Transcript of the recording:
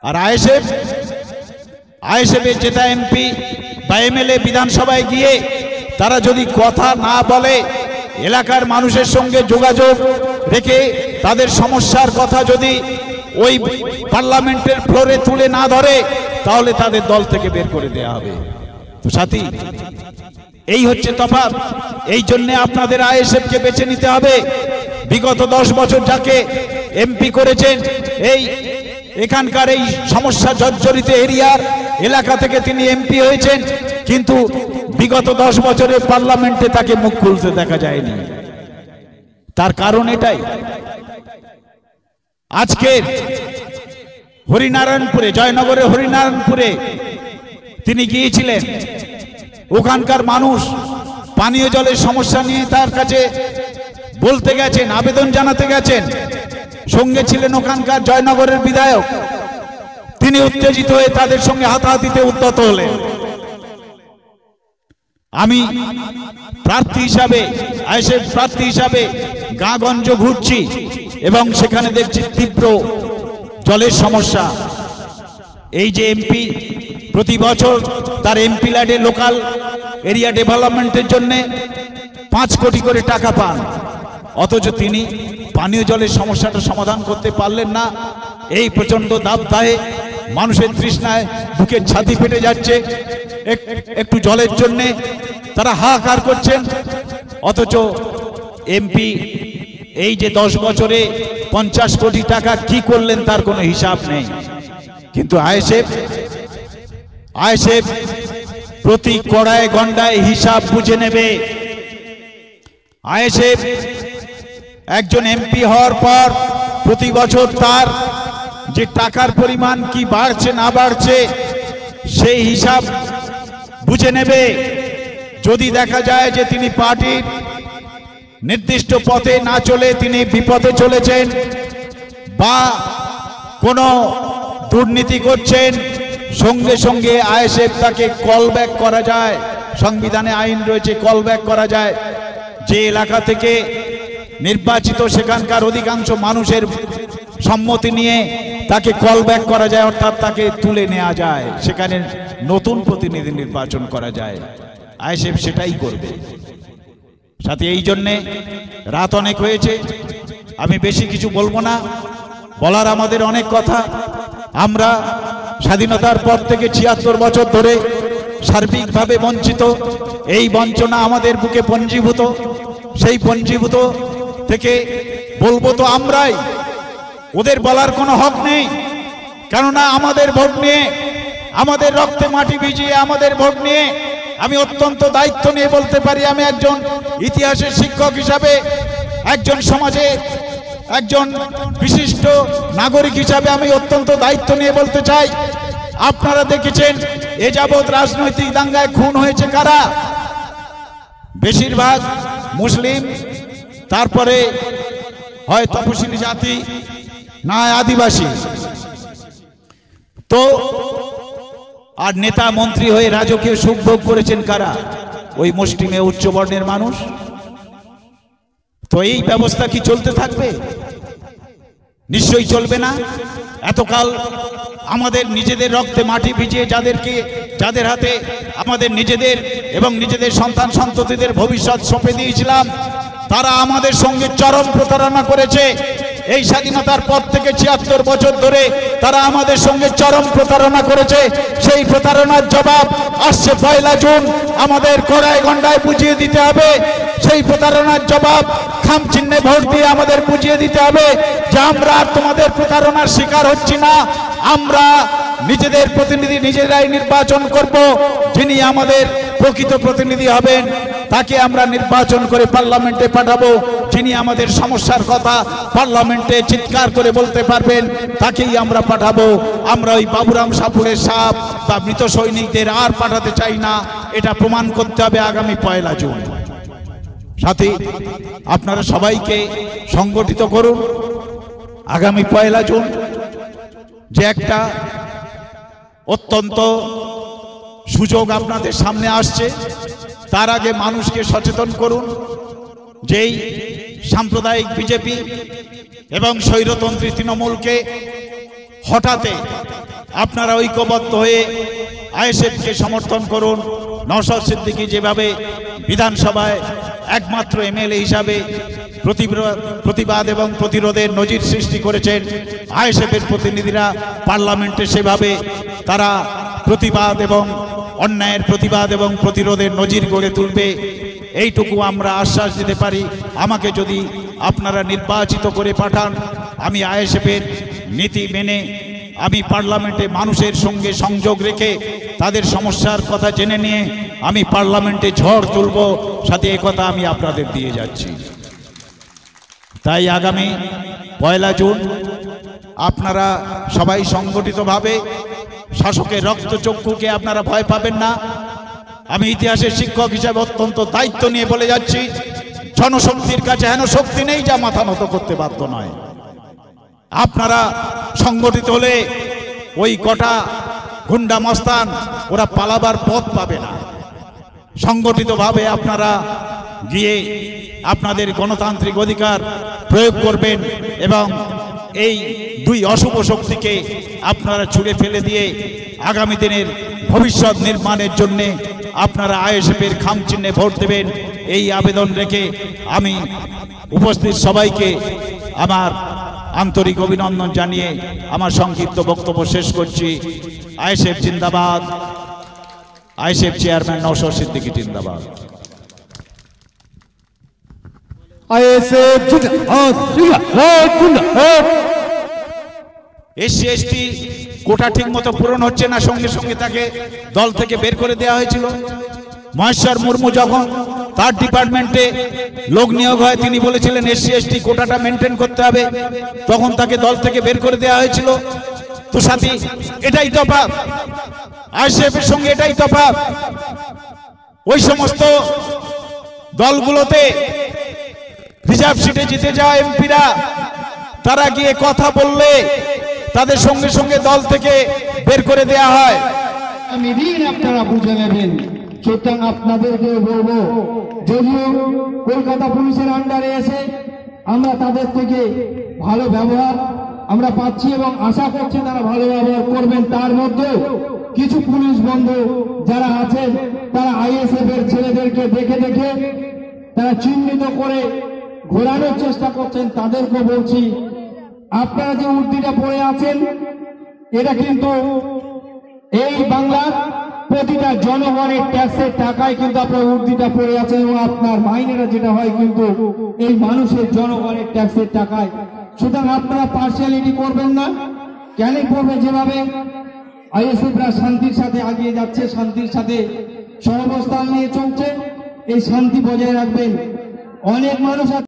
আর আইএসএফের জেতা এমপি বা এমএলএ বিধানসভায় গিয়ে তারা যদি কথা না বলে, এলাকার মানুষের সঙ্গে যোগাযোগ রেখে তাদের সমস্যার কথা যদি ওই পার্লামেন্টের ফ্লোরে তুলে না ধরে, তাহলে তাদের দল থেকে বের করে দেওয়া হবে। তো সাথী, এই হচ্ছে তফাৎ। এই জন্য আপনাদের আইএসএফকে বেছে নিতে হবে। বিগত 10 বছর যাকে এমপি করেছেন, এখানকার এই সমস্যা জর্জরিত এরিয়ার এলাকা থেকে তিনি এমপি হয়েছেন, কিন্তু বিগত 10 বছরে পার্লামেন্টে তাকে মুখ খুলতে দেখা যায়নি। তার কারণ এটাই। আজকে হরিনারায়ণপুরে, জয়নগরের হরিনারায়ণপুরে তিনি গিয়েছিলেন। ওখানকার মানুষ পানীয় জলের সমস্যা নিয়ে তার কাছে বলতে গেছেন, আবেদন জানাতে গেছেন। সঙ্গে ছিলেন ওখানকার জয়নগরের বিধায়ক। তিনি উত্তেজিত হয়ে তাদের সঙ্গে হাতাহাতিতে উদ্যত হলেন। আমি প্রার্থী হিসাবে, আইএসএফ প্রার্থী হিসাবে গাঁগঞ্জ ঘুরছি এবং সেখানে দেখছি তীব্র জলের সমস্যা। এই যে এমপি প্রতি বছর তার এমপি ল্যাডে লোকাল এরিয়া ডেভেলপমেন্টের জন্য 5 কোটি করে টাকা পান, অথচ তিনি পানীয় জলের সমস্যাটা সমাধান করতে পারলেন না। এই প্রচন্ড দাবদাহে মানুষের তৃষ্ণায় বুকের ছাতি ফেটে যাচ্ছে, একটু জলের জন্য তারা হাহাকার করছেন। অথচ এমপি এই যে 10 বছরে 50 কোটি টাকা কি করলেন তার কোনো হিসাব নেই। কিন্তু আইএসএফ প্রতি কড়ায় গন্ডায় হিসাব বুঝে নেবে। আইএসএফ একজন এমপি হওয়ার পর প্রতি বছর তার যে টাকার পরিমাণ কি বাড়ছে না বাড়ছে সেই হিসাব বুঝে নেবে। যদি দেখা যায় যে তিনি পার্টির নির্দিষ্ট পথে না চলে তিনি বিপথে চলেছেন বা কোনো দুর্নীতি করছেন, সঙ্গে সঙ্গে আইএসএফ তাকে কল ব্যাক করা যায়। সংবিধানে আইন রয়েছে, কল ব্যাক করা যায়। যে এলাকা থেকে নির্বাচিত সেখানকার অধিকাংশ মানুষের সম্মতি নিয়ে তাকে কল ব্যাক করা যায়, অর্থাৎ তাকে তুলে নেওয়া যায়, সেখানে নতুন প্রতিনিধি নির্বাচন করা যায়। আইএসএফ সেটাই করবে। সাথে এই জন্যে রাত অনেক হয়েছে, আমি বেশি কিছু বলবো না। বলার আমাদের অনেক কথা। আমরা স্বাধীনতার পর থেকে 76 বছর ধরে সার্বিকভাবে বঞ্চিত। এই বঞ্চনা আমাদের বুকে পঞ্জীভূত। সেই পঞ্জীভূত থেকে বলবো তো আমরাই, ওদের বলার কোনো হক নেই। কেননা আমাদের ভোট নিয়ে, আমাদের রক্তে মাটি ভিজিয়ে আমাদের ভোট নিয়ে আমি অত্যন্ত দায়িত্ব নিয়ে বলতে পারি, আমি একজন ইতিহাসের শিক্ষক হিসাবে, একজন সমাজে একজন বিশিষ্ট নাগরিক হিসাবে আমি অত্যন্ত দায়িত্ব নিয়ে বলতে চাই, আপনারা দেখেছেন এ যাবৎ রাজনৈতিক দাঙ্গায় খুন হয়েছে কারা? বেশিরভাগ মুসলিম, তারপরে হয় তপশিলি জাতি, না আদিবাসী। তো আর নেতা মন্ত্রী হয়ে রাজকীয় সুখ ভোগ করেছেন কারা? ওই মুসলিমে উচ্চ বর্ণের মানুষ। তো এই ব্যবস্থা কি চলতে থাকবে? নিশ্চয়ই চলবে না। এতকাল আমাদের নিজেদের রক্তে মাটি ভিজিয়ে যাদের হাতে আমাদের নিজেদের এবং নিজেদের সন্তান সন্ততিদের ভবিষ্যৎ সঁপে দিয়েছিলাম, তারা আমাদের সঙ্গে চরম প্রতারণা করেছে। এই স্বাধীনতার পর থেকে 76 বছর ধরে তারা আমাদের সঙ্গে চরম প্রতারণা করেছে। সেই প্রতারণার জবাব আসছে 1 জুন, আমাদের কড়ায় গন্ডায় বুঝিয়ে দিতে হবে। সেই প্রতারণার জবাব খাম চিহ্নে ভোট দিয়ে আমাদের বুঝিয়ে দিতে হবে যে আমরা আর তোমাদের প্রতারণার শিকার হচ্ছি না। আমরা নিজেদের প্রতিনিধি নিজেরাই নির্বাচন করব। যিনি আমাদের প্রকৃত প্রতিনিধি হবেন তাকে আমরা নির্বাচন করে পার্লামেন্টে পাঠাবো। যিনি আমাদের সমস্যার কথা পার্লামেন্টে চিৎকার করে বলতে পারবেন তাকেই আমরা পাঠাবো। আমরা ওই বাবুরাম সাপুড়ের সাপ বা মৃত সৈনিকদের আর পাঠাতে চাই না। এটা প্রমাণ করতে হবে আগামী 1 জুন। সাথে আপনারা সবাইকে সংগঠিত করুন। আগামী 1 জুন যে একটা অত্যন্ত সুযোগ আপনাদের সামনে আসছে, তার আগে মানুষকে সচেতন করুন। যেই সাম্প্রদায়িক বিজেপি এবং স্বৈরতন্ত্রী তৃণমূলকে হঠাতে আপনারা ঐক্যবদ্ধ হয়ে আইএসএফকে সমর্থন করুন। নওশাদ সিদ্দিকী যেভাবে বিধানসভায় একমাত্র এমএলএ হিসাবে প্রতিবাদ এবং প্রতিরোধের নজির সৃষ্টি করেছেন, আইএসএফের প্রতিনিধিরা পার্লামেন্টে সেভাবে তারা প্রতিবাদ এবং অন্যায়ের প্রতিবাদ এবং প্রতিরোধের নজির গড়ে তুলবে, এইটুকু আমরা আশ্বাস দিতে পারি। আমাকে যদি আপনারা নির্বাচিত করে পাঠান, আমি আইএসএফের নীতি মেনে আমি পার্লামেন্টে মানুষের সঙ্গে সংযোগ রেখে তাদের সমস্যার কথা জেনে নিয়ে আমি পার্লামেন্টে ঝড় তুলব, সাথে একথা আমি আপনাদের দিয়ে যাচ্ছি। তাই আগামী 1 জুন আপনারা সবাই সংগঠিতভাবে, শাসকের রক্তচক্ষুকে আপনারা ভয় পাবেন না। আমি ইতিহাসের শিক্ষক হিসেবে অত্যন্ত দায়িত্ব নিয়ে বলে যাচ্ছি, জনশক্তির কাছে হেন শক্তি নেই যা মাথা নত করতে বাধ্য নয়। আপনারা সংগঠিত হলে ওই কটা গুন্ডা মস্তান ওরা পালাবার পথ পাবে না। সংগঠিতভাবে আপনারা গিয়ে আপনাদের গণতান্ত্রিক অধিকার প্রয়োগ করবেন এবং এই দুই অশুভ শক্তিকে আপনারা ছুঁড়ে ফেলে দিয়ে আগামী দিনের ভবিষ্যৎ নির্মাণের জন্যে আপনারা আইএসএফের খামচিহ্নে ভোট দেবেন, এই আবেদন রেখে আমি উপস্থিত সবাইকে আমার আন্তরিক অভিনন্দন জানিয়ে আমার সংক্ষিপ্ত বক্তব্য শেষ করছি। আইএসএফ জিন্দাবাদ, আইএসএফ চেয়ারম্যান নওশাদ সিদ্দিকী জিন্দাবাদ। এসসি এসটি কোটা ঠিক মতো পূরণ হচ্ছে না, সঙ্গে সঙ্গে তাকে দল থেকে বের করে দেওয়া হয়েছিল। মহেশ্বর মুর্মু যখন তার ডিপার্টমেন্টে লোক নিয়োগ হয়, তিনি বলেছিলেন এসসি এসটি কোটাটা মেনটেন করতে হবে, তখন তাকে দল থেকে বের করে দেওয়া হয়েছিল। তো সাথী, এটাই তফাৎ, আইএসএফ এর সঙ্গে এটাই তফাৎ। ওই সমস্ত দলগুলোতে রিজার্ভ সিটে জিতে যাওয়া এমপিরা তারা গিয়ে কথা বললে তাদের সঙ্গে সঙ্গে দল থেকে বের করে দেয়া হয়। আমি দিন আপনারা বুঝে নেবেন। সুতরাং আপনাদেরকে বলবো, যদিও কলকাতা পুলিশের আন্ডারে এসে আমরা তাদের থেকে ভালো ব্যবহার আমরা পাচ্ছি এবং আশা করছি তারা ভালো ব্যবহার করবেন, তার মধ্যে কিছু পুলিশ বন্ধু যারা আছেন তারা আইএসএফ এর ছেলেদেরকে দেখে দেখে তারা চিহ্নিত করে ঘোরানোর চেষ্টা করছেন। তাদেরকে বলছি, আপনারা যে উর্দিটা পড়ে আছেন, এটা কিন্তু এই বাংলার প্রতিটা জনগণের ট্যাক্সের টাকায় কিন্তু আপনার উর্দিটা পড়ে আছেন এবং আপনার মাইনেটা যেটা হয় কিন্তু এই মানুষের জনগণের ট্যাক্সের টাকায়। সুতরাং আপনারা পার্সিয়ালিটি করবেন না। কেন করবে? যেভাবে আইএসএফরা শান্তির সাথে এগিয়ে যাচ্ছে, শান্তির সাথে সহাবস্থান নিয়ে চলছে, এই শান্তি বজায় রাখবেন। অনেক মানুষ